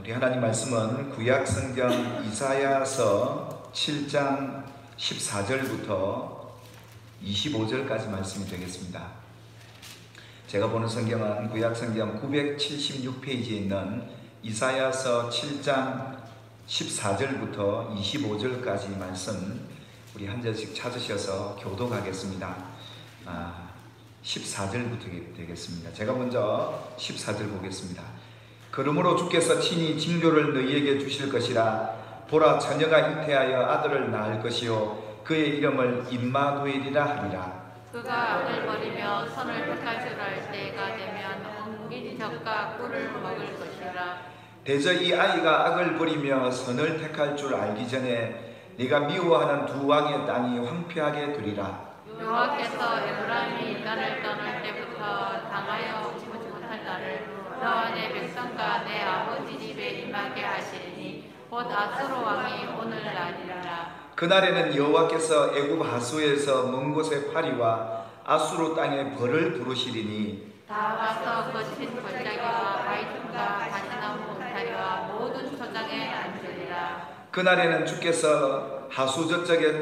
우리 하나님 말씀은 구약 성경 이사야서 7장 14절부터 25절까지 말씀이 되겠습니다. 제가 보는 성경은 구약 성경 976페이지에 있는 이사야서 7장 14절부터 25절까지 말씀 우리 한 절씩 찾으셔서 교독하겠습니다. 14절부터 되겠습니다. 제가 먼저 14절 보겠습니다. 그러므로 주께서 친히 징조를 너희에게 주실 것이라. 보라, 처녀가 잉태하여 아들을 낳을 것이요 그의 이름을 임마누엘이라 하리라. 그가 악을 버리며 선을 택할 줄 알 때가 되면 옮긴 적과 꿀을 먹을 것이라. 대저 이 아이가 악을 버리며 선을 택할 줄 알기 전에 네가 미워하는 두 왕의 땅이 황폐하게 되리라. 여호와께서 에브라임이 나를 떠날 때부터 당하여 오지 못할 날을 너와 내 백성과 내 아버지 집에 임하게 하시리니 곧 아수르 왕이 오늘 날이라. 그날에는 여호와께서 애굽 하수에서 먼 곳의 파리와 아수르 땅에 벌을 부르시리니 다 와서 거친 골짜기와 바위틈과 가시나무 울타리와 모든 초장에 앉으리라. 그날에는 주께서 하수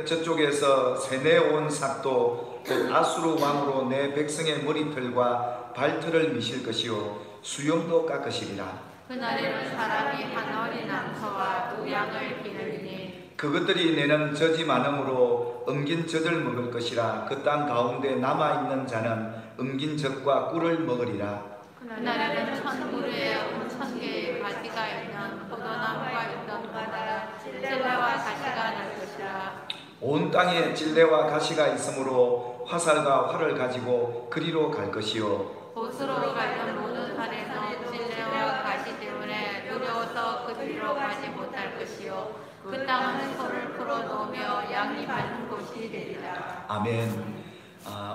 저쪽에서 세내온 삭도 곧 아수르 왕으로 내 백성의 머리털과 발털을 미실 것이요 수염도 깎으시리라. 그날에는 사람이 한 어린 암소와 두 양을 기르리니 그것들이 내는 젖이 많음으로 엉긴 젖을 먹을 것이라. 그 땅 가운데 남아있는 자는 엉긴 젖과 꿀을 먹으리라. 그날에는 천무리에 1000개의 가지가 있는 포도나무가 있던 곳에 찔레와 가시가 날 것이라. 온 땅에 찔레와 가시가 있으므로 화살과 활을 가지고 그리로 갈 것이요 보스로 가는 모든 산에서 찔레와 가시 때문에 두려워서 그 뒤로 가지 못할 것이요 그 땅은 소를 풀어놓으며 양이 많은 곳이 되리라. 아멘.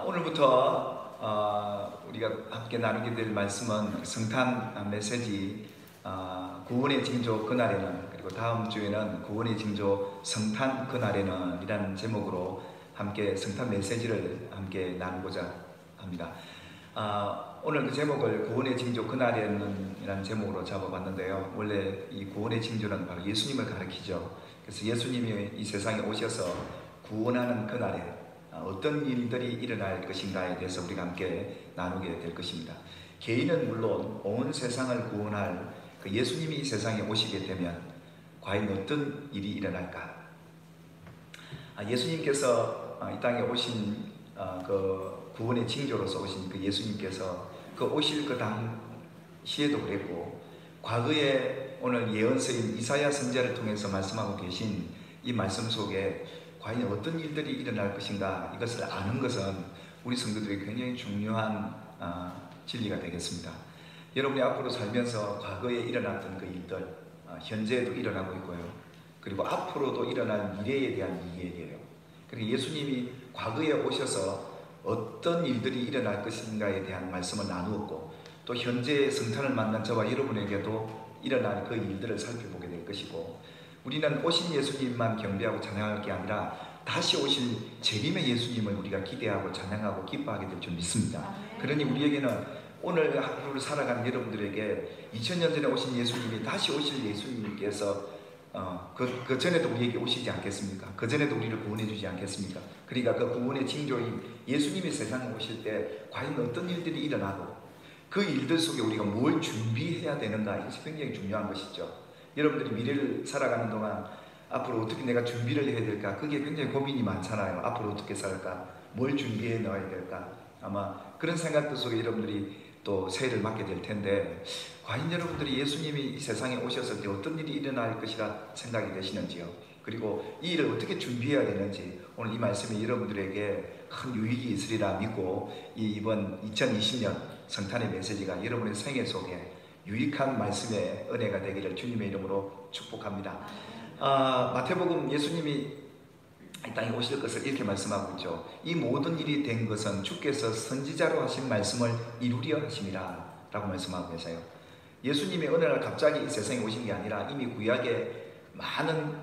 오늘부터 우리가 함께 나누게 될 말씀은 성탄 메시지 구원의 징조 그날에는, 그리고 다음 주에는 구원의 징조 성탄 그날에는 이라는 제목으로 함께 성탄 메시지를 함께 나누고자 합니다. 오늘 그 제목을 구원의 징조 그날에는 이라는 제목으로 잡아봤는데요. 원래 이 구원의 징조는 바로 예수님을 가리키죠. 그래서 예수님이 이 세상에 오셔서 구원하는 그날에 어떤 일들이 일어날 것인가에 대해서 우리가 함께 나누게 될 것입니다. 개인은 물론 온 세상을 구원할 그 예수님이 이 세상에 오시게 되면 과연 어떤 일이 일어날까? 예수님께서 이 땅에 오신 그 구원의 징조로서 오신 그 예수님께서 그 오실 그 당시에도 그랬고, 과거에 오늘 예언서인 이사야 선지자를 통해서 말씀하고 계신 이 말씀 속에 과연 어떤 일들이 일어날 것인가, 이것을 아는 것은 우리 성도들이 굉장히 중요한 진리가 되겠습니다. 여러분이 앞으로 살면서 과거에 일어났던 그 일들, 현재에도 일어나고 있고요, 그리고 앞으로도 일어날 미래에 대한 이야기예요. 그리고 예수님이 과거에 오셔서 어떤 일들이 일어날 것인가에 대한 말씀을 나누었고, 또 현재의 성탄을 만난 저와 여러분에게도 일어날 그 일들을 살펴보게 될 것이고, 우리는 오신 예수님만 경배하고 찬양할 게 아니라 다시 오실 재림의 예수님을 우리가 기대하고 찬양하고 기뻐하게 될 줄 믿습니다. 그러니 우리에게는 오늘 하루를 살아가는 여러분들에게 2000년 전에 오신 예수님이 다시 오실 예수님께서 그 전에도 우리에게 오시지 않겠습니까? 그 전에도 우리를 구원해 주지 않겠습니까? 그러니까 그 구원의 징조인 예수님이 세상에 오실 때 과연 어떤 일들이 일어나고 그 일들 속에 우리가 뭘 준비해야 되는가, 이것이 굉장히 중요한 것이죠. 여러분들이 미래를 살아가는 동안 앞으로 어떻게 내가 준비를 해야 될까, 그게 굉장히 고민이 많잖아요. 앞으로 어떻게 살까, 뭘 준비해 넣어야 될까, 아마 그런 생각들 속에 여러분들이 또 새해를 맞게 될 텐데, 과연 여러분들이 예수님이 이 세상에 오셨을 때 어떤 일이 일어날 것이라 생각이 되시는지요? 그리고 이 일을 어떻게 준비해야 되는지 오늘 이 말씀이 여러분들에게 큰 유익이 있으리라 믿고, 이번 2020년 성탄의 메시지가 여러분의 생애 속에 유익한 말씀의 은혜가 되기를 주님의 이름으로 축복합니다. 마태복음 예수님이 이 땅에 오실 것을 이렇게 말씀하고 있죠. 이 모든 일이 된 것은 주께서 선지자로 하신 말씀을 이루려 하심이라 라고 말씀하고 계세요. 예수님이 어느 날 갑자기 이 세상에 오신 게 아니라 이미 구약에 많은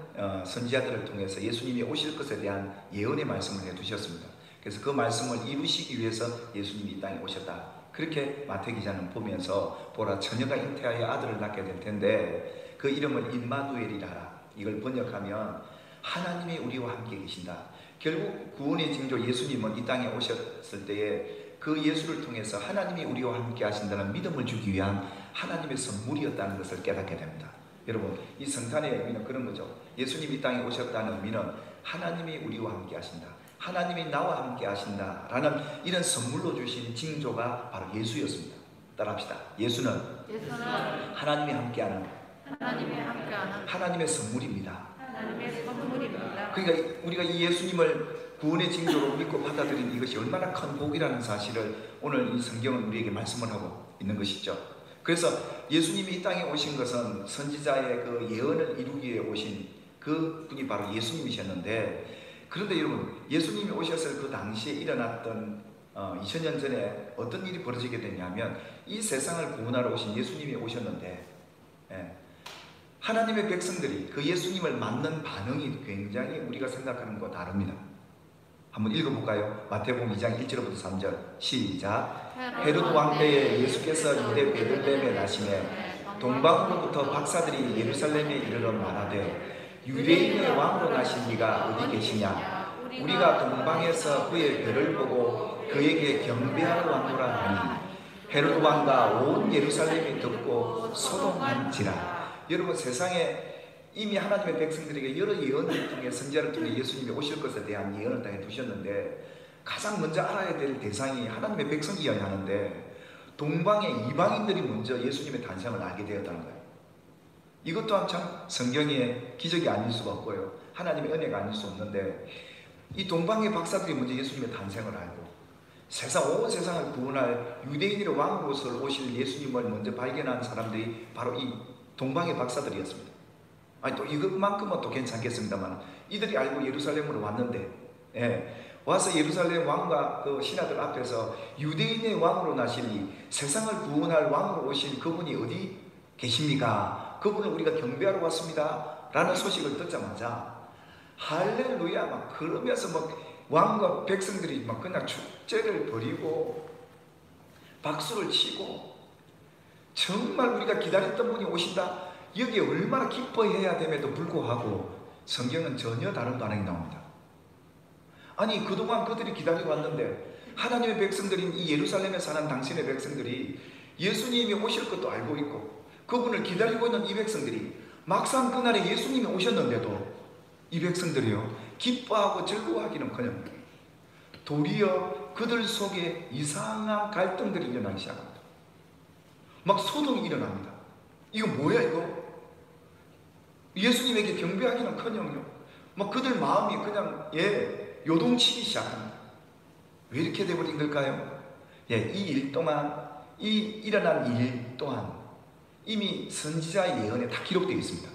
선지자들을 통해서 예수님이 오실 것에 대한 예언의 말씀을 해두셨습니다. 그래서 그 말씀을 이루시기 위해서 예수님이 이 땅에 오셨다, 그렇게 마태 기자는 보면서 보라, 처녀가 잉태하여 아들을 낳게 될 텐데 그 이름을 임마누엘이라. 이걸 번역하면 하나님이 우리와 함께 계신다. 결국 구원의 징조 예수님은 이 땅에 오셨을 때에 그 예수를 통해서 하나님이 우리와 함께 하신다는 믿음을 주기 위한 하나님의 선물이었다는 것을 깨닫게 됩니다. 여러분, 이 성탄의 의미는 그런 거죠. 예수님이 이 땅에 오셨다는 의미는 하나님이 우리와 함께 하신다, 하나님이 나와 함께 하신다 라는 이런 선물로 주신 징조가 바로 예수였습니다. 따라합시다. 예수는 하나님이 함께하는 하나님의 선물입니다. 하나님의 선물입니다. 그러니까 우리가 이 예수님을 구원의 징조로 믿고 받아들인 이것이 얼마나 큰 복이라는 사실을 오늘 이 성경은 우리에게 말씀을 하고 있는 것이죠. 그래서 예수님이 이 땅에 오신 것은 선지자의 그 예언을 이루기 위해 오신 그 분이 바로 예수님이셨는데, 그런데 여러분, 예수님이 오셨을 그 당시에 일어났던 2000년 전에 어떤 일이 벌어지게 됐냐면, 이 세상을 구원하러 오신 예수님이 오셨는데 하나님의 백성들이 그 예수님을 맞는 반응이 굉장히 우리가 생각하는 것과 다릅니다. 한번 읽어볼까요? 마태복음 2장 1절부터 3절 시작. 헤롯 왕 때에 예수께서 유대 베들레헴에 나시매 동방으로부터 박사들이 예루살렘에 이르러 말하되 유대인의 왕으로 나신 이가 어디 계시냐? 우리가 동방에서 그의 별을 보고 그에게 경배하러 왔노라 하니 헤롯 왕과 온 예루살렘이 듣고 소동한지라. 여러분, 세상에 이미 하나님의 백성들에게 여러 예언을 통해 선지자를 통해 예수님이 오실 것에 대한 예언을 다 해두셨는데, 가장 먼저 알아야 될 대상이 하나님의 백성이어야 하는데 동방의 이방인들이 먼저 예수님의 탄생을 알게 되었다는 거예요. 이것 또한 참 성경의 기적이 아닐 수가 없고요, 하나님의 은혜가 아닐 수 없는데, 이 동방의 박사들이 먼저 예수님의 탄생을 알고 온 세상을 구원할 유대인의 왕으로서 오실 예수님을 먼저 발견한 사람들이 바로 이 동방의 박사들이었습니다. 아니, 또 이것만큼은 또 괜찮겠습니다만, 이들이 알고 예루살렘으로 왔는데, 와서 예루살렘 왕과 그 신하들 앞에서 유대인의 왕으로 나시니 세상을 구원할 왕으로 오신 그분이 어디 계십니까? 그분을 우리가 경배하러 왔습니다 라는 소식을 듣자마자 할렐루야 막 그러면서 막 왕과 백성들이 막 그냥 축제를 벌이고 박수를 치고, 정말 우리가 기다렸던 분이 오신다, 여기에 얼마나 기뻐해야 됨에도 불구하고 성경은 전혀 다른 반응이 나옵니다. 아니, 그동안 그들이 기다리고 왔는데 하나님의 백성들인 이 예루살렘에 사는 당신의 백성들이 예수님이 오실 것도 알고 있고 그분을 기다리고 있는 이 백성들이 막상 그날에 예수님이 오셨는데도 이 백성들이요, 기뻐하고 즐거워하기는커녕 도리어 그들 속에 이상한 갈등들이 일어나기 시작합니다. 막 소동이 일어납니다. 이거 뭐야 이거? 예수님에게 경배하기는커녕요, 막 그들 마음이 그냥 요동치기 시작합니다. 왜 이렇게 돼버린 걸까요? 이 일 동안, 이 일어난 일 또한 이미 선지자의 예언에 다 기록되어 있습니다.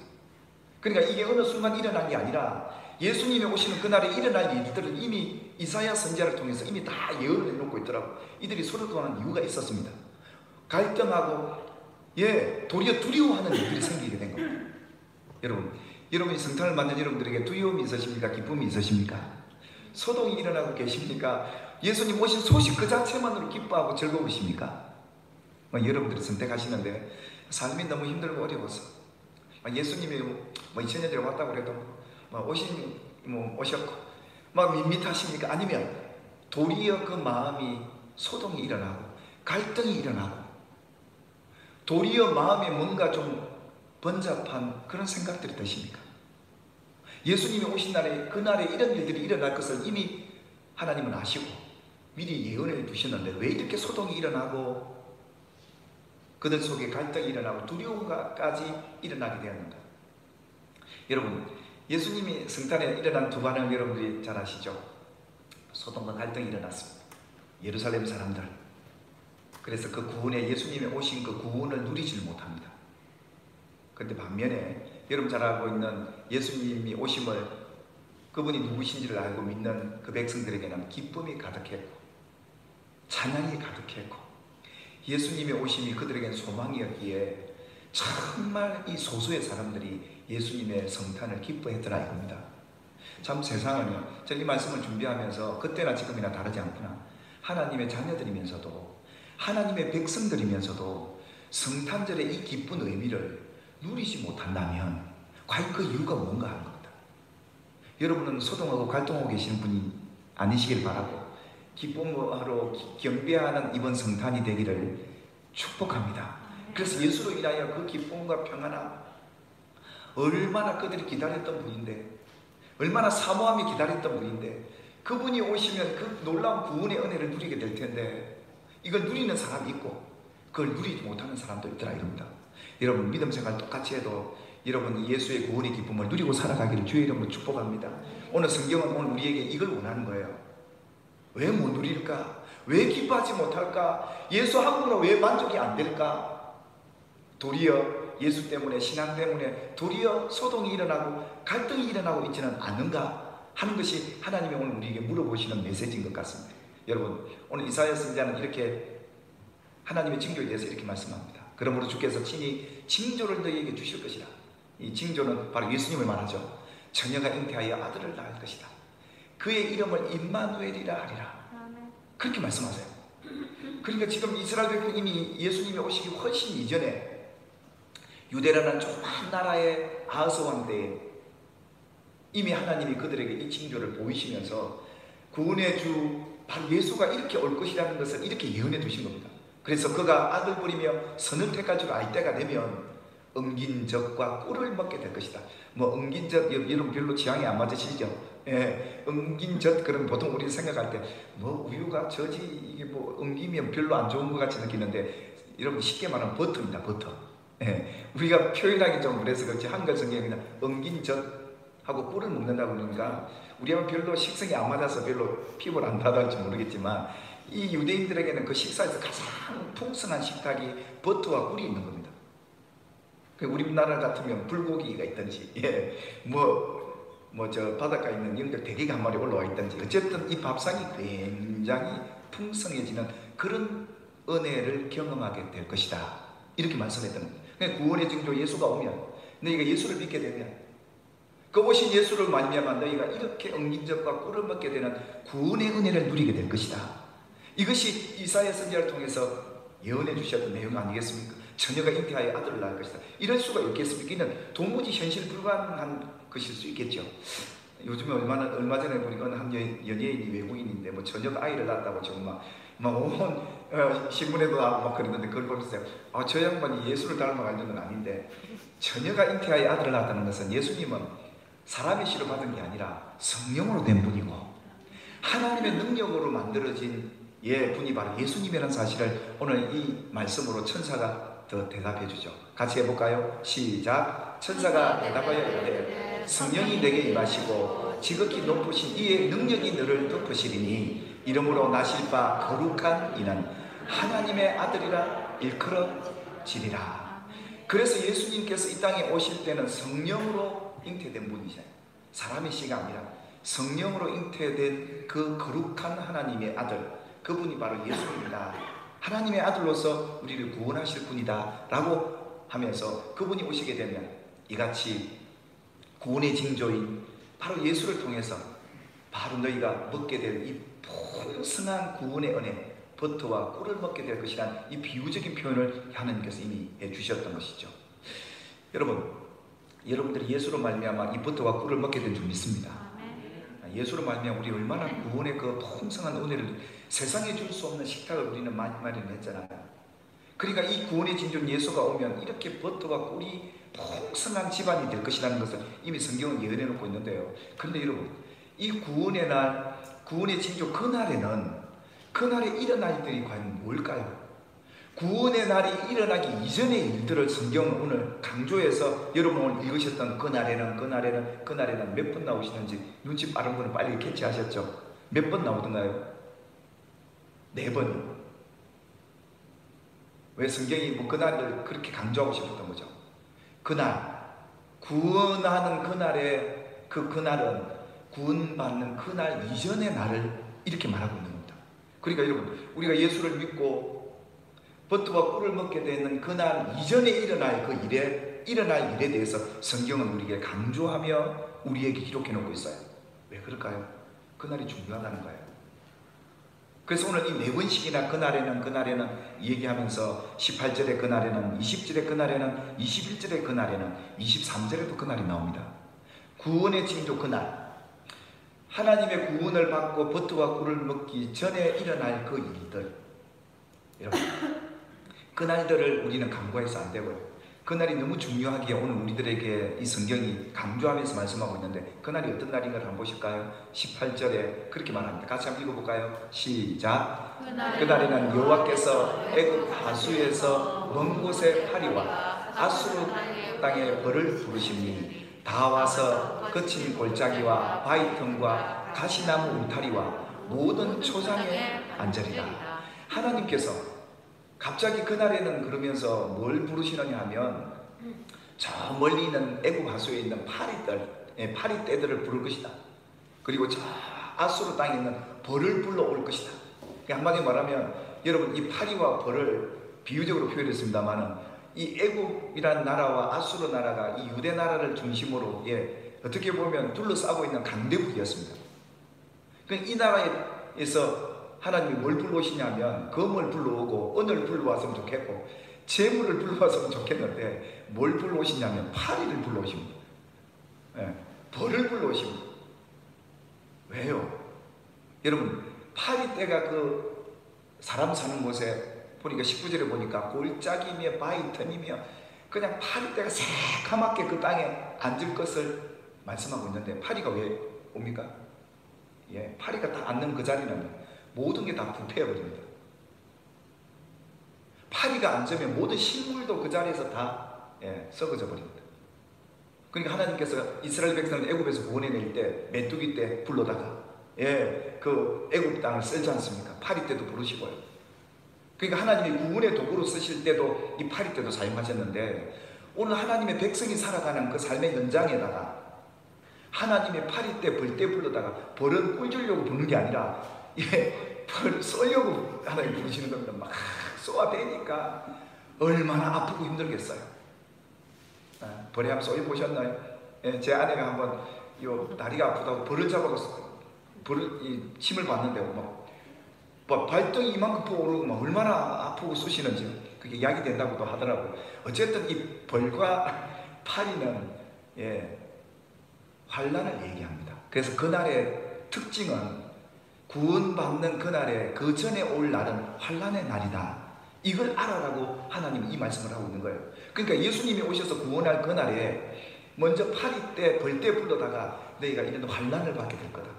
그러니까 이게 어느 순간 일어난 게 아니라 예수님이 오시는 그날에 일어날 일들을 이미 이사야 선지자를 통해서 이미 다 예언을 해놓고 있더라고. 이들이 서로 통하는 이유가 있었습니다. 갈등하고 도리어 두려워하는 일들이 생기게 된 겁니다. 여러분이 성탄을 맞는 여러분들에게 두려움이 있으십니까? 기쁨이 있으십니까? 소동이 일어나고 계십니까? 예수님 오신 소식 그 자체만으로 기뻐하고 즐거우십니까? 여러분들이 선택하시는데 삶이 너무 힘들고 어려워서 예수님이 2000년 전에 왔다고 해도 오셨고 막 밋밋하십니까? 아니면 도리어 그 마음이 소동이 일어나고 갈등이 일어나고 도리어 마음에 뭔가 좀 번잡한 그런 생각들이 드십니까? 예수님이 오신 날에, 그날에 이런 일들이 일어날 것을 이미 하나님은 아시고 미리 예언해 두셨는데 왜 이렇게 소동이 일어나고 그들 속에 갈등이 일어나고 두려움까지 일어나게 되었는가? 여러분, 예수님이 성탄에 일어난 두 반응 여러분들이 잘 아시죠? 소동과 갈등이 일어났습니다. 예루살렘 사람들, 그래서 그 구원에, 예수님이 오신 그 구원을 누리지를 못합니다. 그런데 반면에 여러분 잘 알고 있는 예수님이 오심을, 그분이 누구신지를 알고 믿는 그 백성들에게는 기쁨이 가득했고 찬양이 가득했고 예수님의 오심이 그들에게는 소망이었기에 정말 이 소수의 사람들이 예수님의 성탄을 기뻐했더라 이겁니다. 참 세상은요, 제가 이 말씀을 준비하면서 그때나 지금이나 다르지 않구나, 하나님의 자녀들이면서도 하나님의 백성들이면서도 성탄절의 이 기쁜 의미를 누리지 못한다면 과연 그 이유가 뭔가 하는 겁니다. 여러분은 소동하고 갈등하고 계시는 분이 아니시길 바라고 기쁨으로 경배하는 이번 성탄이 되기를 축복합니다. 그래서 예수로 인하여 그 기쁨과 평안함, 얼마나 그들이 기다렸던 분인데, 얼마나 사모함이 기다렸던 분인데, 그분이 오시면 그 놀라운 구원의 은혜를 누리게 될 텐데, 이걸 누리는 사람이 있고 그걸 누리지 못하는 사람도 있더라 이럽니다. 여러분 믿음 생활 똑같이 해도 여러분 예수의 구원의 기쁨을 누리고 살아가기를 주의 이름으로 축복합니다. 오늘 성경은 오늘 우리에게 이걸 원하는 거예요. 왜 못 누릴까? 왜 기뻐하지 못할까? 예수 한 분으로 왜 만족이 안 될까? 도리어 예수 때문에, 신앙 때문에 도리어 소동이 일어나고 갈등이 일어나고 있지는 않는가 하는 것이 하나님이 오늘 우리에게 물어보시는 메시지인 것 같습니다. 여러분 오늘 이사야 선지자는 이렇게 하나님의 징조에 대해서 이렇게 말씀합니다. 그러므로 주께서 친히 징조를 너희에게 주실 것이다. 이 징조는 바로 예수님을 말하죠. 처녀가 잉태하여 아들을 낳을 것이다. 그의 이름을 임마누엘이라 하리라. 그렇게 말씀하세요. 그러니까 지금 이스라엘 백성 이미 예수님이 오시기 훨씬 이전에 유대라는 조그만 나라의 아하스 왕 때에 이미 하나님이 그들에게 이 징조를 보이시면서 구원의 주 바로 예수가 이렇게 올 것이라는 것을 이렇게 예언해 두신 겁니다. 그래서 그가 아들 부리며 선을 택할 줄 알 때가 되면 엉긴 젖과 꿀을 먹게 될 것이다. 뭐 엉긴 젖 여러분 별로 취향이 안 맞으시죠? 예, 엉긴 젖 그럼 보통 우리 생각할 때 뭐 우유가 젖이 이게 뭐 엉기면 별로 안 좋은 것 같이 느끼는데 여러분 쉽게 말하면 버터입니다. 버터. 예, 우리가 표현하기 좀 그래서 그렇지 한글 성경에 그냥 엉긴 젖하고 꿀을 먹는다고 그러니까 우리하고 별로 식성이 안 맞아서 별로 피부를 안 받아갈지 모르겠지만 이 유대인들에게는 그 식사에서 가장 풍성한 식탁이 버터와 꿀이 있는 겁니다. 우리나라 같으면 불고기가 있든지, 예, 저 바닷가에 있는 영적 대게가 한 마리 올라와 있든지, 어쨌든 이 밥상이 굉장히 풍성해지는 그런 은혜를 경험하게 될 것이다. 이렇게 말씀했던 겁니다. 그러니까 구원의 징조 예수가 오면, 너희가 예수를 믿게 되면, 그 오신 예수를 말미암아 너희가 이렇게 엉긴 젖과 꿀을 먹게 되는 구원의 은혜를 누리게 될 것이다. 이것이 이사야 선지자를 통해서 예언해 주셨던 내용 아니겠습니까? 처녀가 잉태하여 아들을 낳을 것이다. 이럴 수가 있겠습니까? 이는 도무지 현실 불가능한 것일 수 있겠죠. 요즘에 얼마 전에 보니까 한 연예인이 외국인인데 뭐 처녀가 아이를 낳았다고 지금 온 신문에도 나오고 막 그랬는데 그걸 보면서 저 양반이 예수를 닮아가 있는 건 아닌데 처녀가 잉태하여 아들을 낳았다는 것은 예수님은 사람의 씨로 받은 게 아니라 성령으로 된 분이고 하나님의 능력으로 만들어진 분이 바로 예수님이라는 사실을 오늘 이 말씀으로 천사가 더 대답해 주죠. 같이 해볼까요? 시작. 천사가 대답하여 이르되 성령이 내게 임하시고 지극히 높으신 이의 능력이 너를 덮으시리니 이러므로 나실 바 거룩한 이는 하나님의 아들이라 일컬어지리라. 그래서 예수님께서 이 땅에 오실 때는 성령으로 잉태된 분이잖아요. 사람의 씨가 아니라 성령으로 잉태된 그 거룩한 하나님의 아들, 그분이 바로 예수입니다. 하나님의 아들로서 우리를 구원하실 분이다 라고 하면서 그분이 오시게 되면 이같이 구원의 징조인 바로 예수를 통해서 바로 너희가 먹게 될 이 풍성한 구원의 은혜, 버터와 꿀을 먹게 될 것이란 이 비유적인 표현을 하나님께서 이미 해주셨던 것이죠. 여러분들이 예수로 말미암아 이 버터와 꿀을 먹게 된 줄 믿습니다. 예수로 말미암아 우리 얼마나 구원의 그 풍성한 은혜를 세상에 줄 수 없는 식탁을 우리는 마련했잖아요. 그러니까 이 구원의 징조 예수가 오면 이렇게 버터와 꿀이 풍성한 집안이 될 것이라는 것을 이미 성경은 예언해 놓고 있는데요. 그런데 여러분 이 구원의 날, 구원의 징조 그날에 일어날 일들이 과연 뭘까요? 구원의 날이 일어나기 이전의 일들을 성경은 오늘 강조해서 여러분 오늘 읽으셨던 그날에는 몇 번 나오시는지 눈치 빠른 분은 빨리 캐치하셨죠? 몇 번 나오던가요? 4번이요. 왜 성경이 그날을 그렇게 강조하고 싶었던 거죠? 그날, 구원하는 그날에 그날은 구원받는 그날 이전의 날을 이렇게 말하고 있는 겁니다. 그러니까 여러분 우리가 예수를 믿고 버터와 꿀을 먹게 되는 그날 이전에 일어날 일에 대해서 성경은 우리에게 강조하며 우리에게 기록해 놓고 있어요. 왜 그럴까요? 그날이 중요하다는 거예요. 그래서 오늘 이 네 번씩이나 그날에는 얘기하면서 18절에 그날에는, 20절에 그날에는, 21절에 그날에는, 23절에도 그날이 나옵니다. 구원의 징조 그날, 하나님의 구원을 받고 버터와 꿀을 먹기 전에 일어날 그 일들, 여러분, 그날들을 우리는 간과해서 안 되고요. 그날이 너무 중요하기에 오늘 우리들에게 이 성경이 강조하면서 말씀하고 있는데, 그날이 어떤 날인가를 한번 보실까요? 18절에 그렇게 말합니다. 같이 한번 읽어볼까요? 시작. 그날에는 여호와께서 애굽 하수에서 먼 곳의 파리와 아수르 땅의 벌을 부르시니 다 와서 거친 골짜기와 바위틈과 가시나무 울타리와 모든 초장에 앉으리라. 하나님께서 갑자기 그날에는 그러면서 뭘 부르시느냐 하면 저 멀리 있는 애굽 하수에 있는 파리떼들을 부를 것이다. 그리고 저 아수르 땅에 있는 벌을 불러올 것이다. 한마디로 말하면 여러분, 이 파리와 벌을 비유적으로 표현했습니다만은 이 애굽이라는 나라와 아수르 나라가 이 유대 나라를 중심으로 어떻게 보면 둘러싸고 있는 강대국이었습니다. 이 나라에서 하나님이 뭘 불러오시냐면 검을 불러오고 은을 불러왔으면 좋겠고 재물을 불러왔으면 좋겠는데 뭘 불러오시냐면 파리를 불러오십니다. 벌을 불러오십니다. 왜요? 여러분, 파리떼가 그 사람 사는 곳에 보니까 19절에 보니까 골짜기며 바위틈이며 그냥 파리떼가 새카맣게 그 땅에 앉을 것을 말씀하고 있는데, 파리가 왜 옵니까? 파리가 다 앉는 그 자리는 모든 게 다 부패해버립니다. 파리가 앉으면 모든 식물도 그 자리에서 다 썩어져 버립니다. 그러니까 하나님께서 이스라엘 백성을 애굽에서 구원해낼 때 메뚜기 때 불러다가 그 애굽 땅을 쓸지 않습니까? 파리 때도 부르시고요. 그러니까 하나님이 구원의 도구로 쓰실 때도 이 파리 때도 사용하셨는데, 오늘 하나님의 백성이 살아가는 그 삶의 현장에다가 하나님의 파리 때, 벌 때 불러다가 벌은 꿀 주려고 부르는 게 아니라 벌 쏘려고 하나님 부르시는 겁니다. 막 쏘아대니까 얼마나 아프고 힘들겠어요. 벌에 한번 쏘여 보셨나요? 제 아내가 한번 다리가 아프다고 벌을 잡아서 침을 봤는데 막 발등이 이만큼 부어오르고 막 얼마나 아프고 쑤시는지 그게 약이 된다고도 하더라고요. 어쨌든 이 벌과 파리는 환난을 얘기합니다. 그래서 그날의 특징은 구원받는 그날에 그 전에 올 날은 환난의 날이다. 이걸 알아라고 하나님이 이 말씀을 하고 있는 거예요. 그러니까 예수님이 오셔서 구원할 그날에 먼저 파리떼, 벌떼 불러다가 너희가 이런 환난을 받게 될 거다.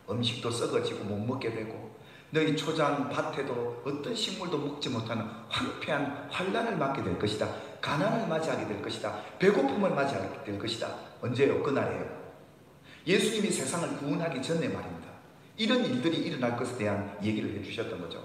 음식도 썩어지고 못 먹게 되고 너희 초장 밭에도 어떤 식물도 먹지 못하는 황폐한 환난을 맞게 될 것이다. 가난을 맞이하게 될 것이다. 배고픔을 맞이하게 될 것이다. 언제요? 그날이에요. 예수님이 세상을 구원하기 전에 말입니다. 이런 일들이 일어날 것에 대한 얘기를 해주셨던 거죠.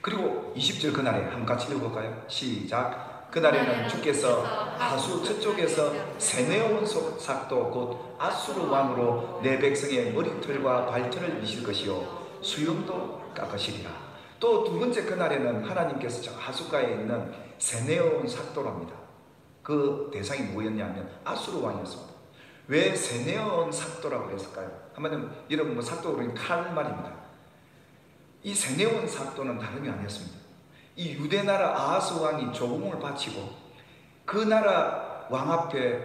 그리고 20절 그날에 한번 같이 읽어볼까요? 시작. 그날에는 주께서 하수 저쪽에서 세네온 삭도 곧 아수르 왕으로 내 백성의 머리털과 발털을 미실 것이요 수염도 깎으시리라. 또 두 번째 그날에는 하나님께서 저 하수가에 있는 세네온 삭도랍니다. 그 대상이 뭐였냐면 아수르 왕이었습니다. 왜 세네온 삭도라고 했을까요? 한마디로 여러분 삭도 그러니 칼 말입니다. 이 세네온 삭도는 다름이 아니었습니다. 이 유대 나라 아하스 왕이 조공을 바치고 그 나라 왕 앞에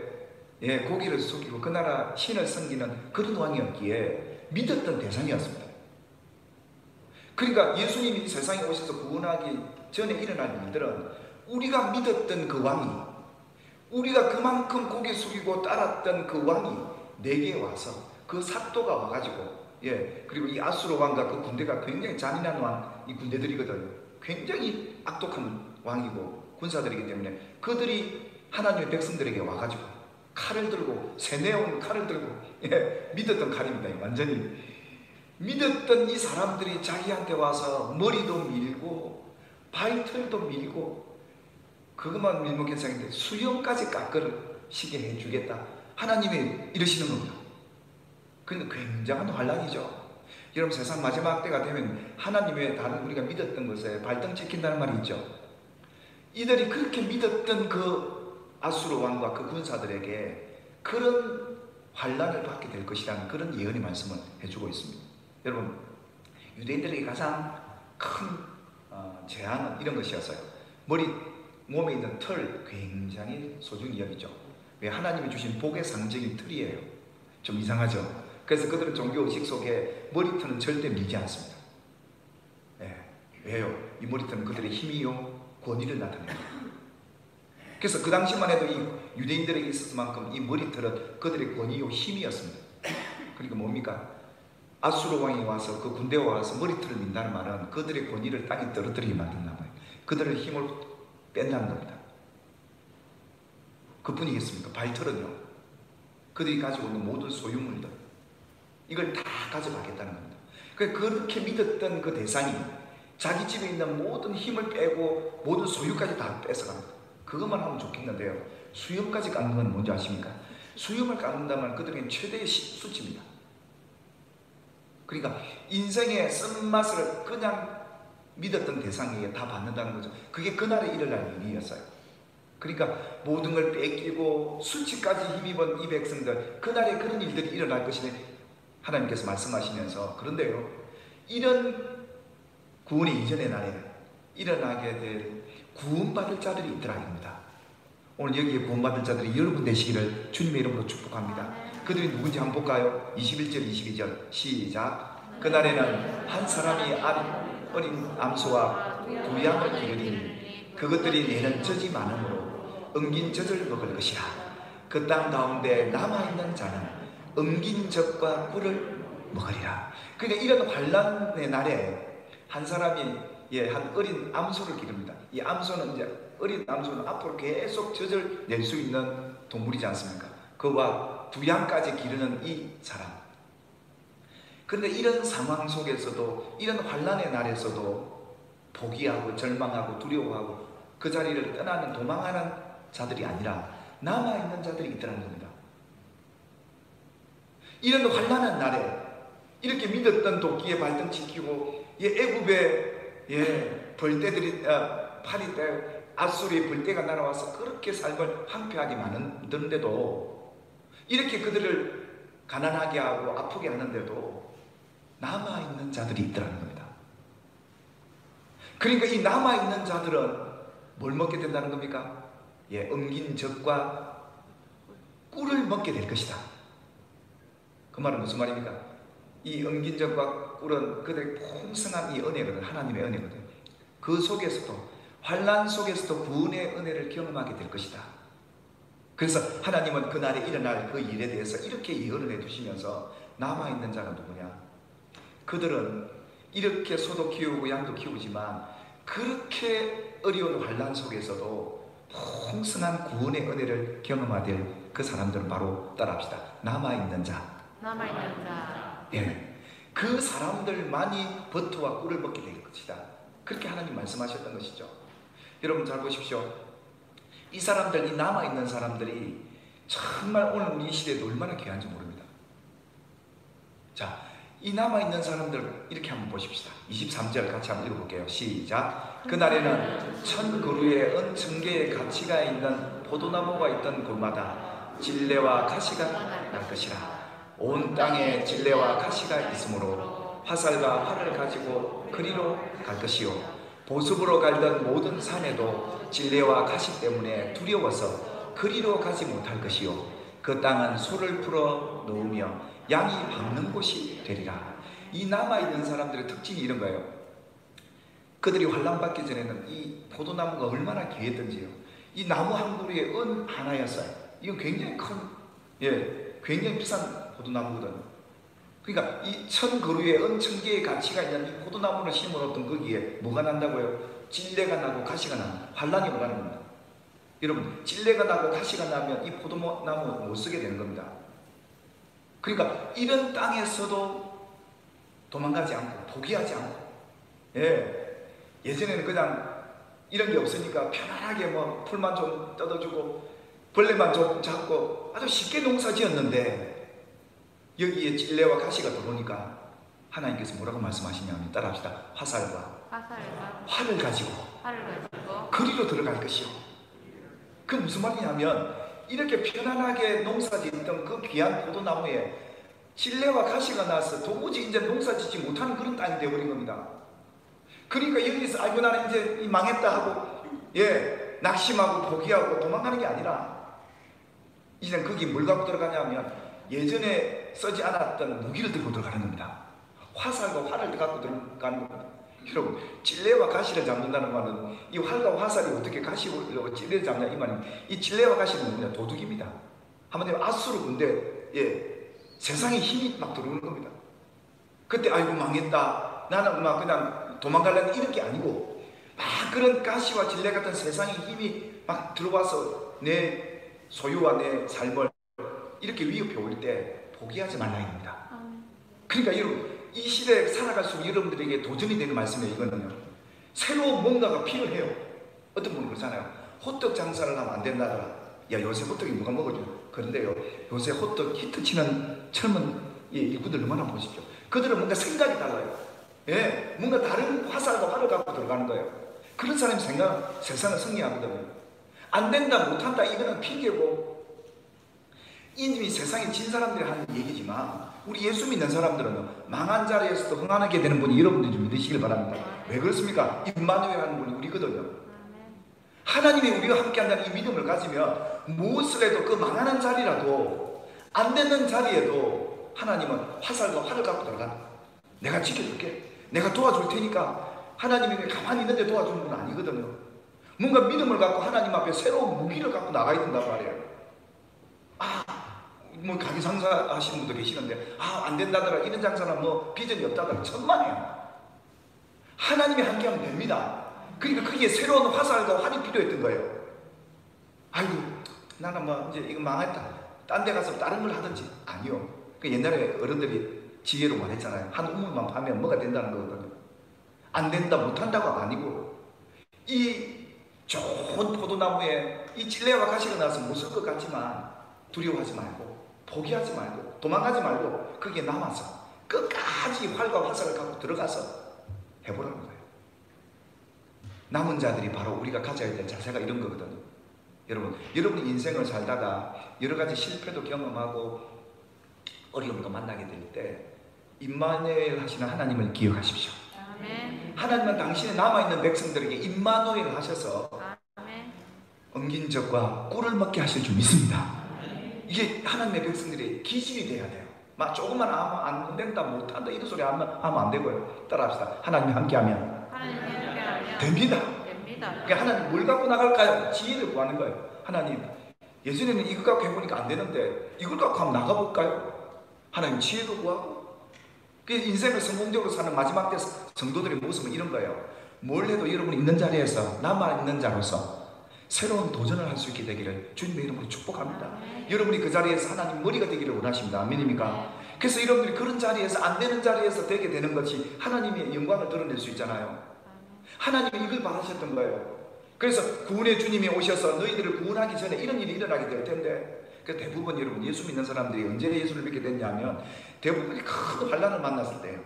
고기를 숙이고 그 나라 신을 섬기는 그런 왕이었기에 믿었던 대상이었습니다. 그러니까 예수님이 세상에 오셔서 구원하기 전에 일어날 일들은 우리가 믿었던 그 왕이, 우리가 그만큼 고개 숙이고 따랐던 그 왕이 내게 와서 그 삭도가 와가지고 그리고 이 아수르 왕과 그 군대가 굉장히 잔인한 이 군대들이거든요. 굉장히 악독한 왕이고 군사들이기 때문에 그들이 하나님의 백성들에게 와가지고 칼을 들고 세네온 칼을 들고 믿었던 칼입니다. 완전히 믿었던 이 사람들이 자기한테 와서 머리도 밀고 발털도 밀고 그것만 밀면 괜찮은데 수염까지 깎으시게 해주겠다. 하나님이 이러시는 겁니다. 그러니까 굉장한 환란이죠. 여러분 세상 마지막 때가 되면 하나님의 다른 우리가 믿었던 것에 발등 찍힌다는 말이 있죠. 이들이 그렇게 믿었던 그 아수르 왕과 그 군사들에게 그런 환란을 받게 될 것이라는 그런 예언의 말씀을 해주고 있습니다. 여러분 유대인들에게 가장 큰 재앙은 이런 것이었어요. 몸에 있는 털 굉장히 소중히 여기죠. 왜? 하나님이 주신 복의 상징인 털이에요. 좀 이상하죠? 그래서 그들은 종교의식 속에 머리털은 절대 밀지 않습니다. 왜요? 이 머리털은 그들의 힘이요 권위를 나타내요. 그래서 그 당시만 해도 이 유대인들에게 있었을 만큼 이 머리털은 그들의 권위요 힘이었습니다. 그러니까 뭡니까? 아수르 왕이 와서 그 군대가 와서 머리털을 민다는 말은 그들의 권위를 땅에 떨어뜨리게 만든다는 거예요. 그들의 힘을 뺀다는 겁니다. 그뿐이겠습니까? 발털은요, 그들이 가지고 있는 모든 소유물들 이걸 다 가져가겠다는 겁니다. 그렇게 믿었던 그 대상이 자기 집에 있는 모든 힘을 빼고 모든 소유까지 다 뺏어갑니다. 그것만 하면 좋겠는데요, 수염까지 깎는 건 뭔지 아십니까? 수염을 깎는다면 그들에게 최대의 수치입니다. 그러니까 인생의 쓴맛을 그냥 믿었던 대상에게 다 받는다는 거죠. 그게 그날에 일어날 일이었어요. 그러니까 모든 걸 뺏기고 수치까지 힘입은 이 백성들, 그날에 그런 일들이 일어날 것이네 하나님께서 말씀하시면서, 그런데요, 이런 구원의 이전의 날에 일어나게 될 구원받을 자들이 있더라 입니다. 오늘 여기에 구원받을 자들이 여러분 되시기를 주님의 이름으로 축복합니다. 그들이 누군지 한번 볼까요? 21절 22절 시작. 그날에는 한 사람이 어린 암소와 두 양을 기르리니 그것들이 내는 젖이 많으므로 엉긴 젖을 먹을 것이라. 그 땅 가운데 남아있는 자는 엉긴 젖과 꿀을 먹으리라. 그러니까 이런 환난의 날에 한 사람이 한 어린 암소를 기릅니다. 이 암소는 이제 어린 암소는 앞으로 계속 젖을 낼 수 있는 동물이지 않습니까? 그와 두 양까지 기르는 이 사람. 그런데 이런 상황 속에서도, 이런 환난의 날에서도 포기하고 절망하고 두려워하고 그 자리를 떠나는, 도망하는 자들이 아니라 남아있는 자들이 있다는 겁니다. 이런 환난한 날에 이렇게 믿었던 도끼에 발등 지키고 애굽의 벌떼들이 파리 때 아수르의 벌떼가 날아와서 그렇게 삶을 황폐하게 만드는데도, 이렇게 그들을 가난하게 하고 아프게 하는데도 남아있는 자들이 있더라는 겁니다. 그러니까 이 남아있는 자들은 뭘 먹게 된다는 겁니까? 엉긴 젖과 꿀을 먹게 될 것이다. 그 말은 무슨 말입니까? 이 엉긴 젖과 꿀은 그들의 풍성한 이 은혜거든, 하나님의 은혜거든. 그 속에서도, 환난 속에서도 구원의 은혜를 경험하게 될 것이다. 그래서 하나님은 그날에 일어날 그 일에 대해서 이렇게 예언을 해두시면서, 남아있는 자가 누구냐? 그들은 이렇게 소도 키우고 양도 키우지만 그렇게 어려운 환난 속에서도 풍성한 구원의 은혜를 경험하게 그 사람들은 바로 따라합시다. 남아있는 자. 남아있는 자. 그 사람들만이 버터와 꿀을 먹게 될 것이다. 그렇게 하나님 말씀하셨던 것이죠. 여러분 잘 보십시오. 이 사람들, 이 남아있는 사람들이 정말 오늘 우리 이 시대에도 얼마나 귀한지 모릅니다. 자, 이 남아있는 사람들 이렇게 한번 보십시다. 23절 같이 한번 읽어볼게요. 시작. 그날에는 1000그루의 은천개의 가치가 있는 포도나무가 있던 곳마다 진레와 가시가 날 것이라. 온 땅에 진레와 가시가 있으므로 화살과 활을 가지고 그리로 갈 것이요, 보습으로 갈던 모든 산에도 진레와 가시 때문에 두려워서 그리로 가지 못할 것이요, 그 땅은 소를 풀어 놓으며 양이 밟는 곳이 되리라. 이 남아있는 사람들의 특징이 이런 거예요. 그들이 환난받기 전에는 이 포도나무가 얼마나 귀했던지요, 이 나무 한 그루의 은 하나였어요. 이건 굉장히 큰, 굉장히 비싼 포도나무거든. 그러니까 이 1000그루의 은천개의 가치가 있는 이 포도나무를 심어놓던 거기에 뭐가 난다고요? 진레가 나고 가시가 나는, 환난이 오가는 겁니다. 여러분, 진레가 나고 가시가 나면 이 포도나무 못 쓰게 되는 겁니다. 그러니까 이런 땅에서도 도망가지 않고 포기하지 않고, 예전에는 그냥 이런 게 없으니까 편안하게 뭐 풀만 좀 뜯어주고 벌레만 좀 잡고 아주 쉽게 농사 지었는데, 여기에 진레와 가시가 들어오니까 하나님께서 뭐라고 말씀하시냐면, 따라합시다. 화살과 활을 가지고 그리로 들어갈 것이요. 그 무슨 말이냐면, 이렇게 편안하게 농사 짓던 그 귀한 포도나무에 찔레와 가시가 나서 도무지 이제 농사 짓지 못하는 그런 땅이 되어버린 겁니다. 그러니까 여기서 아이고 나는 이제 망했다 하고 낙심하고 포기하고 도망가는 게 아니라 이제는 거기 뭘 갖고 들어가냐면 예전에 쓰지 않았던 무기를 들고 들어가는 겁니다. 화살과 활을 갖고 들어가는 겁니다. 여러분, 찔레와 가시를 잡는다는 말은 이 활과 화살이 어떻게 가시로 찔레를 잡냐 이 말입니다. 이 찔레와 가시는 뭐냐? 도둑입니다. 한마디로 아수르 군대, 세상에 힘이 막 들어오는 겁니다. 그때 아이고 망했다, 나는 막 그냥 도망가려는 이런 게 아니고 막 그런 가시와 찔레 같은 세상의 힘이 막 들어와서 내 소유와 내 삶을 이렇게 위협해 올 때 포기하지 말라는 겁니다. 그러니까 여러분, 이 시대에 살아갈수록 여러분들에게 도전이 되는 말씀이에요. 이거는요, 새로운 뭔가가 필요해요. 어떤 분은 그러잖아요. 호떡 장사를 하면 안 된다더라. 야, 요새 호떡이 누가 먹어줘? 그런데요, 요새 호떡 히트 치는 젊은 일꾼들 얼마나 보십시오. 그들은 뭔가 생각이 달라요. 뭔가 다른 화살과 활을 갖고 들어가는 거예요. 그런 사람이 세상을 승리하거든요. 안 된다, 못한다, 이거는 핑계고, 이미 세상에 진 사람들이 하는 얘기지만 우리 예수 믿는 사람들은 망한 자리에서도 흥하게 되는 분이 여러분들이 좀 믿으시길 바랍니다. 왜 그렇습니까? 임마누엘 하는 분이 우리거든요. 하나님이 우리와 함께 한다는 이 믿음을 가지면 무엇을 해도 그 망하는 자리라도 안 되는 자리에도 하나님은 화살과 활을 갖고 들어가. 내가 지켜줄게, 내가 도와줄 테니까. 하나님이 가만히 있는데 도와주는 분 아니거든요. 뭔가 믿음을 갖고 하나님 앞에 새로운 무기를 갖고 나가야 된단 말이에요. 뭐 가게 장사 하시는 분도 계시는데 안 된다더라, 이런 장사는 뭐 비전이 없다더라, 천만에요. 하나님이 함께하면 됩니다. 그러니까 거기에 새로운 화살과 활이 필요했던 거예요. 아이고 나는 뭐 이제 이거 망했다, 딴 데 가서 다른 걸 하든지. 아니요, 그 옛날에 어른들이 지혜로 말했잖아요. 한 우물만 파면 뭐가 된다는 거거든요. 안 된다, 못한다가 아니고, 이 좋은 포도나무에 이 찔레와 가시가 나서 무서울 것 같지만 두려워하지 말고 포기하지 말고 도망가지 말고 거기에 남아서 끝까지 활과 화살을 갖고 들어가서 해보라는 거예요. 남은 자들이 바로 우리가 가져야 될 자세가 이런 거거든요. 여러분이 인생을 살다가 여러 가지 실패도 경험하고 어려움도 만나게 될 때 임마누엘 하시는 하나님을 기억하십시오. 아멘. 하나님은 당신의 남아있는 백성들에게 임마누엘 하셔서 아멘. 엉긴 적과 꿀을 먹게 하실 줄 믿습니다. 이게 하나님의 백성들의 기준이 돼야 돼요. 막 조금만 하면 안 된다, 못한다, 이런 소리 하면 안 되고요. 따라합시다. 하나님이 함께하면 됩니다. 그러니까 하나님 뭘 갖고 나갈까요? 지혜를 구하는 거예요. 하나님, 예전에는 이거 갖고 해보니까 안 되는데 이걸 갖고 한번 나가볼까요? 하나님 지혜도 구하고. 그 인생을 성공적으로 사는 마지막 때 성도들의 모습은 이런 거예요. 뭘 해도 여러분이 있는 자리에서 남아있는 자로서 새로운 도전을 할 수 있게 되기를 주님의 이름으로 축복합니다. 여러분이 그 자리에서 하나님 머리가 되기를 원하십니다. 아멘입니까? 그래서 여러분들이 그런 자리에서, 안 되는 자리에서 되게 되는 것이 하나님의 영광을 드러낼 수 있잖아요. 하나님이 이걸 바라셨던 거예요. 그래서 구원의 주님이 오셔서 너희들을 구원하기 전에 이런 일이 일어나게 될 텐데, 그 대부분 여러분 예수 믿는 사람들이 언제 예수를 믿게 됐냐면 대부분이 큰 환난을 만났을 때예요.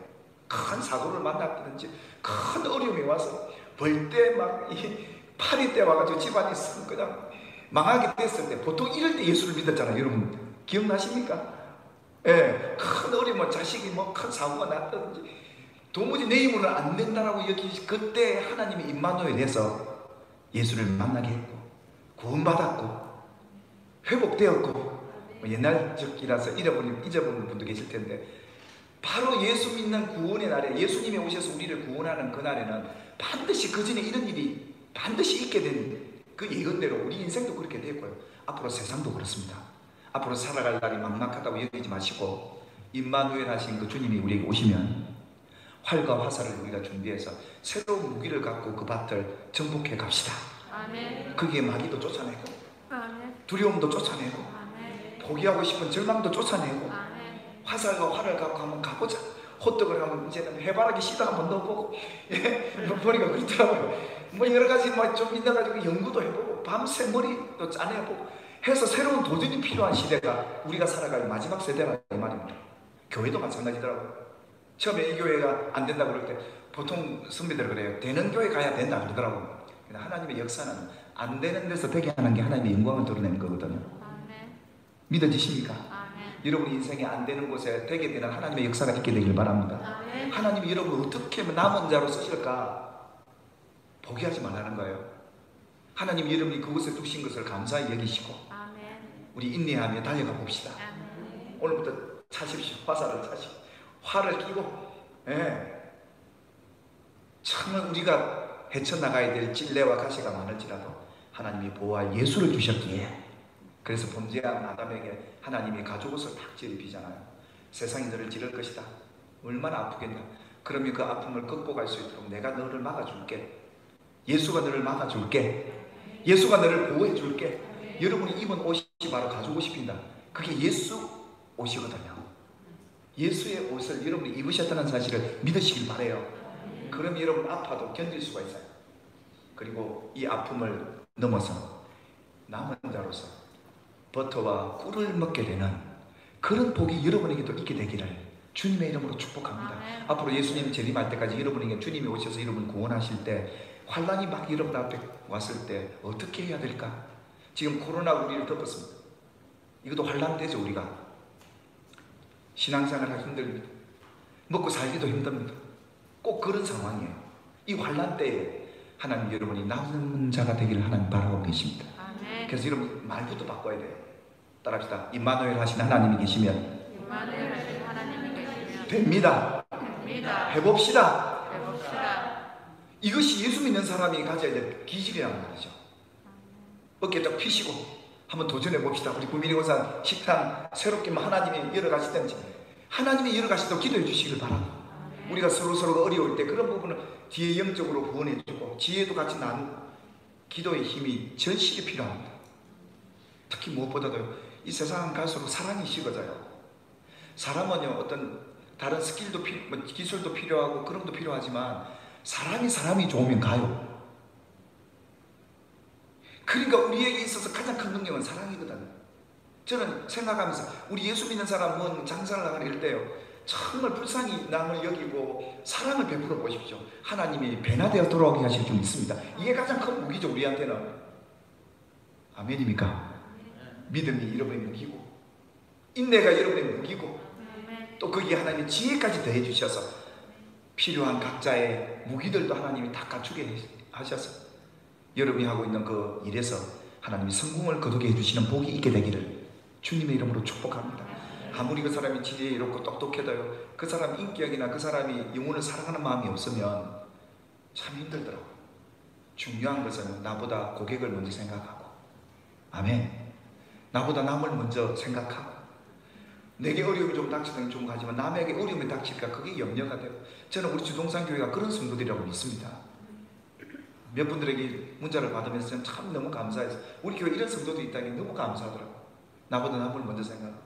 큰 사고를 만났든지 큰 어려움이 와서 벌 때 막 파리 때 와가지고 집안이 그냥 망하게 됐을 때, 보통 이럴 때 예수를 믿었잖아요. 여러분 기억나십니까? 큰 어려움, 자식이 뭐 큰 사고가 났든지 도무지 내 힘으로는 안 된다라고 여기 그때 하나님이 임마누엘에서 예수를 만나게 했고 구원받았고 회복되었고, 옛날적이라서 잊어버린 분도 계실 텐데, 바로 예수 믿는 구원의 날에 예수님이 오셔서 우리를 구원하는 그날에는 반드시 그 전에 이런 일이 반드시 있게 된 그 예언대로 우리 인생도 그렇게 됐고요. 앞으로 세상도 그렇습니다. 앞으로 살아갈 날이 막막하다고 여기지 마시고 임마누엘 하신 그 주님이 우리에게 오시면 활과 화살을 우리가 준비해서 새로운 무기를 갖고 그 밭을 정복해 갑시다. 아멘. 거기에 마귀도 쫓아내고 아멘. 두려움도 쫓아내고 아멘. 포기하고 싶은 절망도 쫓아내고 아멘. 화살과 활을 갖고 한번 가보자. 호떡을 하면 이제는 해바라기 씨도 한번 넣어보고, 보니까 그렇더라고요. 뭐 여러 가지 좀 있어가지고 연구도 해보고 밤새 머리도 짜내보고 해서 새로운 도전이 필요한 시대가 우리가 살아갈 마지막 세대라 이 말입니다. 교회도 마찬가지더라고요. 처음에 이 교회가 안 된다고 그럴 때 보통 선배들 그래요. 되는 교회 가야 된다 그러더라고요. 하나님의 역사는 안 되는 데서 되게 하는 게 하나님의 영광을 드러내는 거거든요. 아멘. 믿어지십니까? 아멘. 여러분 인생이 안 되는 곳에 되게 되는 하나님의 역사가 있게 되길 바랍니다. 하나님이 여러분을 어떻게 하면 남은 자로 쓰실까 포기하지 말라는 거예요. 하나님이 여러분이 그곳에 두신 것을 감사히 여기시고 우리 인내하며 달려가 봅시다. 오늘부터 차십시오. 화살을 차시고 활을 끼고, 정말 우리가 헤쳐나가야 될 찔레와 가시가 많을지라도 하나님이 보호할 예수를 주셨기에, 그래서 범죄한 아담에게 하나님이 가죽옷을 탁 입히잖아요. 세상이 너를 찌를 것이다. 얼마나 아프겠냐. 그러면 그 아픔을 극복할 수 있도록 내가 너를 막아줄게. 예수가 너를 막아줄게. 예수가 너를 보호해줄게. 여러분이 입은 옷이 바로 가죽옷이 핀다. 그게 예수 옷이거든요. 예수의 옷을 여러분이 입으셨다는 사실을 믿으시길 바래요. 그럼 여러분 아파도 견딜 수가 있어요. 그리고 이 아픔을 넘어서 남은 자로서 버터와 꿀을 먹게 되는 그런 복이 여러분에게도 있게 되기를 주님의 이름으로 축복합니다. 앞으로 예수님 재림할 때까지 여러분에게 주님이 오셔서 여러분 구원하실 때 환란이 막 여러분 앞에 왔을 때 어떻게 해야 될까? 지금 코로나 우리를 덮었습니다. 이것도 환란되죠. 우리가 신앙생활 하기 힘듭니다. 먹고 살기도 힘듭니다. 꼭 그런 상황이에요. 이 환란 때에 하나님 여러분이 남은 자가 되기를 하나님 바라고 계십니다. 그래서 여러분 말부터 바꿔야 돼요. 따라합시다. 임마누엘 하신 하나님이 계시면 됩니다. 해봅시다. 이것이 예수 믿는 사람이 가져야 될 기질이란 말이죠. 어깨 딱 피시고 한번 도전해 봅시다. 우리 구미리고산 식당 새롭게 하나님이 열어가시든지 하나님이 열어가시도록 기도해 주시길 바랍니다. 우리가 서로가 어려울 때 그런 부분을 뒤에 영적으로 후원해 주고 지혜도 같이 나누고 기도의 힘이 절실히 필요합니다. 특히 무엇보다도 이 세상 갈수록 사랑이 식어져요. 사람은요 어떤 다른 스킬도 기술도 필요하고 그런 것도 필요하지만 사람이 좋으면 가요. 그러니까 우리에게 있어서 가장 큰 능력은 사랑이거든요. 저는 생각하면서 우리 예수 믿는 사람은 장사를 나가는 일 때요 정말 불쌍히 남을 여기고 사랑을 베풀어 보십시오. 하나님이 변화되어 돌아오게 하실 줄 믿습니다. 이게 가장 큰 무기죠. 우리한테는. 아멘입니까? 믿음이 여러분의 무기고 인내가 여러분의 무기고 또 거기에 하나님이 지혜까지 더해 주셔서 필요한 각자의 무기들도 하나님이 다 갖추게 하셔서 여러분이 하고 있는 그 일에서 하나님이 성공을 거두게 해주시는 복이 있게 되기를 주님의 이름으로 축복합니다. 아무리 그 사람이 지혜롭고 똑똑해도요 그 사람 인격이나 그 사람이 영혼을 사랑하는 마음이 없으면 참 힘들더라고요. 중요한 것은 나보다 고객을 먼저 생각하고, 아멘, 나보다 남을 먼저 생각하고, 내게 어려움이 좀 닥치면 좀 가지만 남에게 어려움이 닥칠까 그게 염려가 되고, 저는 우리 주동산 교회가 그런 성도들이라고 믿습니다. 몇 분들에게 문자를 받으면서 저는 참 너무 감사해서 우리 교회 이런 성도도 있다니 너무 감사하더라고요. 나보다 남을 먼저 생각하고.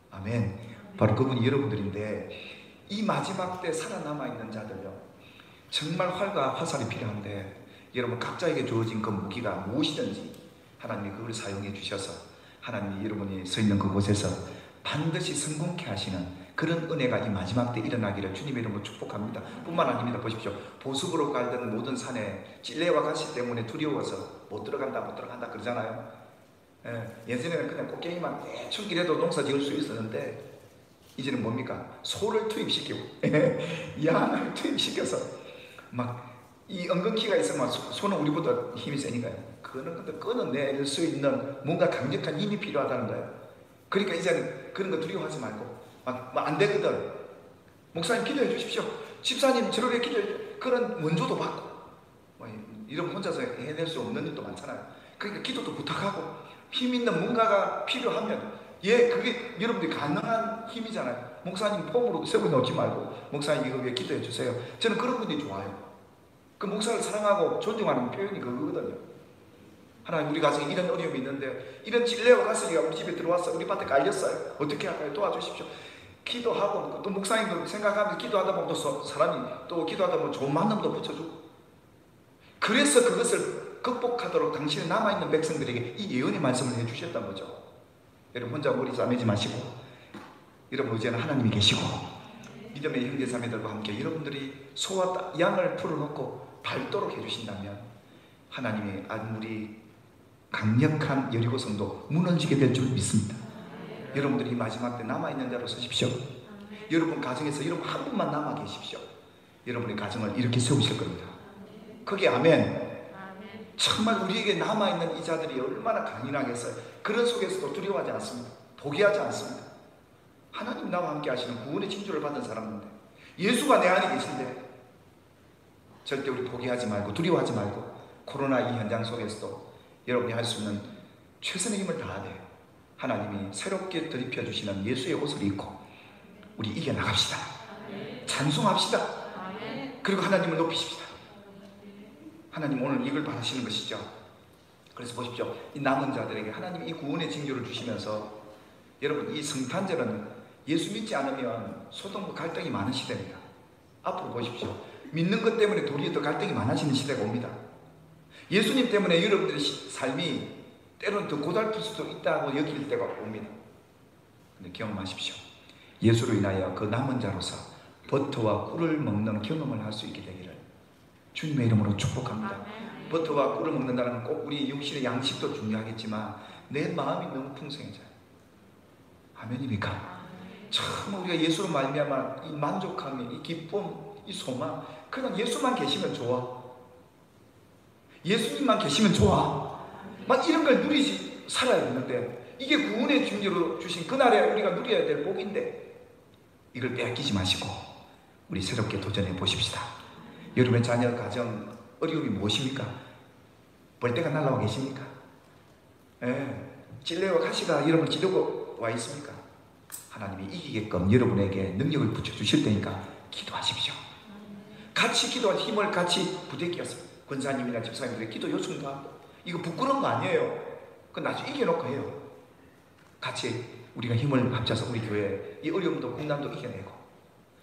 아멘. 바로 그분이 여러분들인데 이 마지막 때 살아남아 있는 자들요 정말 활과 화살이 필요한데 여러분 각자에게 주어진 그 무기가 무엇이든지 하나님이 그걸 사용해 주셔서 하나님이 여러분이 서 있는 그곳에서 반드시 성공케 하시는 그런 은혜가 이 마지막 때 일어나기를 주님의 이름으로 축복합니다. 뿐만 아닙니다. 보십시오. 보습으로 갈던 모든 산에 찔레와 가시 때문에 두려워서 못 들어간다 그러잖아요. 예전에는 그냥 꽃게기만 대충 이래도 농사 지을 수 있었는데 이제는 뭡니까? 소를 투입시키고 양을 투입시켜서 막 이 엉겅퀴가 있으면 소는 우리보다 힘이 세니까요. 그거는 근데 끊어낼 수 있는 뭔가 강력한 힘이 필요하다는 거예요. 그러니까 이제는 그런 거 두려워하지 말고 막 안 되거든. 목사님 기도해 주십시오. 집사님 저렇게 기도해 주십시오. 그런 원조도 받고 이런 혼자서 해낼 수 없는 일도 많잖아요. 그러니까 기도도 부탁하고 힘 있는 뭔가가 필요하면 그게 여러분들이 가능한 힘이잖아요. 목사님 폼으로 세워놓지 말고 목사님 이거 위해 기도해 주세요. 저는 그런 분들이 좋아요. 그 목사를 사랑하고 존중하는 표현이 그거거든요. 하나님 우리 가정에 이런 어려움이 있는데 이런 찔레와 가스리가 우리 집에 들어와서 우리 밭에 깔렸어요. 어떻게 할까요? 도와주십시오. 기도하고 또 목사님도 생각하면서 기도하다 보면 또 사람이 또 기도하다 보면 좋은 만남도 붙여주고 그래서 그것을 극복하도록 당신의 남아있는 백성들에게 이 예언의 말씀을 해주셨단 거죠. 여러분 혼자 머리 싸매지 마시고 여러분 이제는 하나님이 계시고 믿음의 형제자매들과 함께 여러분들이 소와 양을 풀어놓고 밟도록 해주신다면 하나님의 아무리 강력한 여리고성도 무너지게 될 줄 믿습니다. 여러분들이 이 마지막 때 남아있는 자로 서십시오. 여러분 가정에서 여러분 한 분만 남아 계십시오. 여러분의 가정을 이렇게 세우실 겁니다. 그게 아멘. 정말 우리에게 남아있는 이 자들이 얼마나 강인하겠어요. 그런 속에서도 두려워하지 않습니다. 포기하지 않습니다. 하나님 나와 함께 하시는 구원의 징조를 받은 사람인데, 예수가 내 안에 계신데 절대 우리 포기하지 말고 두려워하지 말고, 코로나 이 현장 속에서도 여러분이 할 수 있는 최선의 힘을 다해야 돼요. 하나님이 새롭게 드립혀 주시는 예수의 옷을 입고 우리 이겨나갑시다. 찬송합시다. 그리고 하나님을 높이십시다. 하나님 오늘 이걸 바라시는 것이죠. 그래서 보십시오. 이 남은 자들에게 하나님이 이 구원의 징조를 주시면서, 여러분 이 성탄절은 예수 믿지 않으면 소동과 갈등이 많은 시대입니다. 앞으로 보십시오. 믿는 것 때문에 도리어 더 갈등이 많아지는 시대가 옵니다. 예수님 때문에 여러분들의 삶이 때로는 더 고달플 수도 있다고 여길 때가 옵니다. 근데 경험하십시오. 예수로 인하여 그 남은 자로서 버터와 꿀을 먹는 경험을 할 수 있게 되기를 주님의 이름으로 축복합니다. 버터와 꿀을 먹는다는 건 꼭 우리 육신의 양식도 중요하겠지만 내 마음이 너무 풍성해져요. 아멘입니까? 참 우리가 예수로 말미암아 이 만족함이, 이 기쁨, 이 소망, 그냥 예수만 계시면 좋아, 예수님만 계시면 좋아, 막 이런 걸 누리지 살아야 되는데, 이게 구원의 징조로 주신 그날에 우리가 누려야 될 복인데 이걸 빼앗기지 마시고 우리 새롭게 도전해 보십시다. 여러분의 자녀 가정 어려움이 무엇입니까? 벌떼가 날아와 계십니까? 찔레와 가시가 여러분을 찌르고 와 있습니까? 하나님이 이기게끔 여러분에게 능력을 붙여주실 테니까 기도하십시오. 같이 기도할 힘을 같이 부대끼어서 권사님이나 집사님들의 기도 요청도 하고, 이거 부끄러운 거 아니에요. 그건 나중에 이겨놓고 해요. 같이 우리가 힘을 합쳐서 우리 교회 이 어려움도 국난도 이겨내고,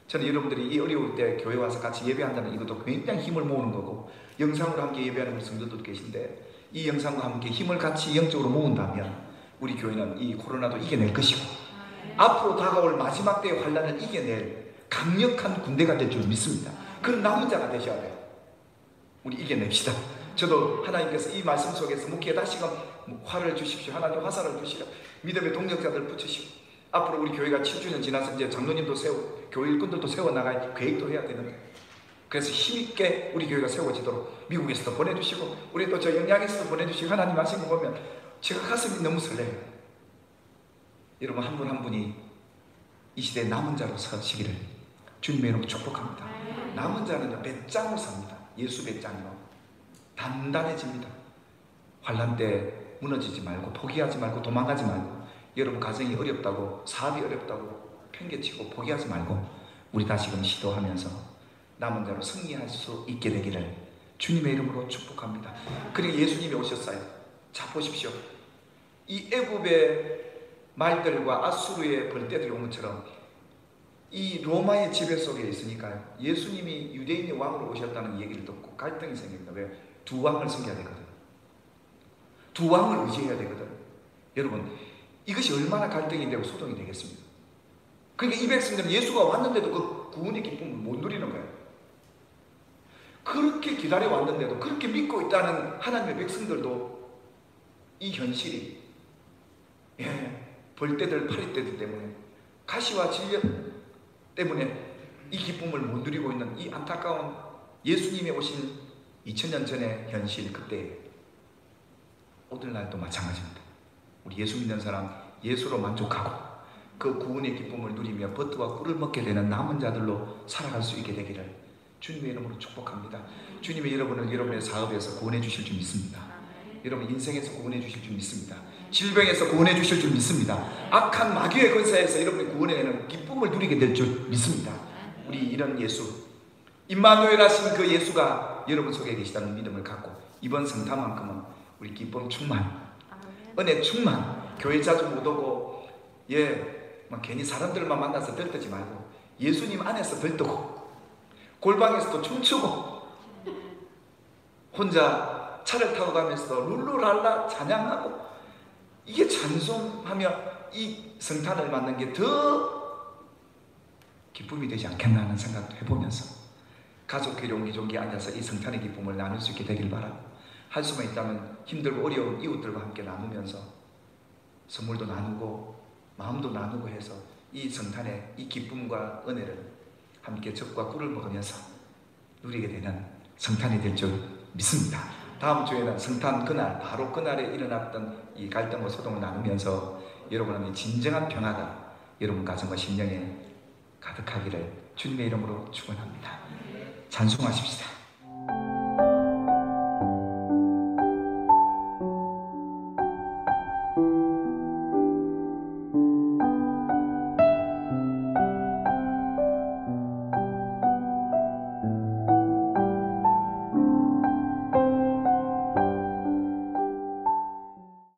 저는 여러분들이 이 어려울 때 교회 와서 같이 예배한다는 이것도 굉장히 힘을 모으는 거고, 영상으로 함께 예배하는 성도들도 계신데 이 영상과 함께 힘을 같이 영적으로 모은다면 우리 교회는 이 코로나도 이겨낼 것이고 앞으로 다가올 마지막 때의 환난을 이겨낼 강력한 군대가 될 줄 믿습니다. 그런 남은 자가 되셔야 돼요. 우리 이겨냅시다. 저도 하나님께서 이 말씀 속에서 목회에 다시금 화를 주십시오. 하나님 화살을 주시려 믿음의 동력자들 붙이시고, 앞으로 우리 교회가 7주년 지나서 이제 장로님도 세우고 교회 일꾼들도 세워나갈 계획도 해야 되는데, 그래서 힘있게 우리 교회가 세워지도록 미국에서도 보내주시고 우리 또 저 영양에서도 보내주시고 하나님 하신 거 보면 제가 가슴이 너무 설레요. 여러분 한 분 한 분이 이 시대의 남은 자로 서시기를 주님의 이름으로 축복합니다. 남은 자는 배짱으로 삽니다. 예수 배짱으로 단단해집니다. 환난 때 무너지지 말고 포기하지 말고 도망가지 말고, 여러분 가정이 어렵다고 사업이 어렵다고 팽개치고 포기하지 말고 우리 다시금 시도하면서 남은 자로 승리할 수 있게 되기를 주님의 이름으로 축복합니다. 그리고 예수님이 오셨어요. 자 보십시오. 이 애굽의 말들과 아수르의 벌떼들이 온 것처럼 이 로마의 지배 속에 있으니까요, 예수님이 유대인의 왕으로 오셨다는 얘기를 듣고 갈등이 생깁니다. 왜? 두 왕을 섬겨야 되거든. 두 왕을 의지해야 되거든. 여러분 이것이 얼마나 갈등이 되고 소동이 되겠습니까? 그러니까 이 백성들은 예수가 왔는데도 그 구원의 기쁨을 못 누리는 거예요. 그렇게 기다려왔는데도, 그렇게 믿고 있다는 하나님의 백성들도 이 현실이 벌떼들 파리떼들 때문에, 가시와 질병 때문에 이 기쁨을 못 누리고 있는 이 안타까운 예수님이 오신 2000년 전의 현실, 그때 오늘날도 마찬가지입니다. 우리 예수 믿는 사람 예수로 만족하고 그 구원의 기쁨을 누리며 버터와 꿀을 먹게 되는 남은 자들로 살아갈 수 있게 되기를 주님의 이름으로 축복합니다. 주님이 여러분을 여러분의 사업에서 구원해 주실 줄 믿습니다. 여러분 인생에서 구원해 주실 줄 믿습니다. 질병에서 구원해 주실 줄 믿습니다. 악한 마귀의 권세에서 여러분이 구원해내는 기쁨을 누리게 될 줄 믿습니다. 우리 이런 예수, 임마누엘 하신 그 예수가 여러분 속에 계시다는 믿음을 갖고 이번 성탄만큼은 우리 기쁨 충만, 은혜 충만, 교회 자주 못 오고 막 괜히 사람들만 만나서 들뜨지 말고 예수님 안에서 들뜨고 골방에서도 춤추고 혼자 차를 타고 가면서 룰루랄라 찬양하고, 이게 찬송하며 이 성탄을 맞는 게 더 기쁨이 되지 않겠나 하는 생각도 해보면서 가족끼리 옹기종기 앉아서 이 성탄의 기쁨을 나눌 수 있게 되길 바라고, 할 수만 있다면 힘들고 어려운 이웃들과 함께 나누면서 선물도 나누고 마음도 나누고 해서 이 성탄의 이 기쁨과 은혜를 함께 젖과 꿀을 먹으면서 누리게 되는 성탄이 될 줄 믿습니다. 다음 주에는 성탄 그날, 바로 그날에 일어났던 이 갈등과 소동을 나누면서 여러분의 진정한 평화가 여러분 가정과 심령에 가득하기를 주님의 이름으로 축원합니다. 찬송하십시다.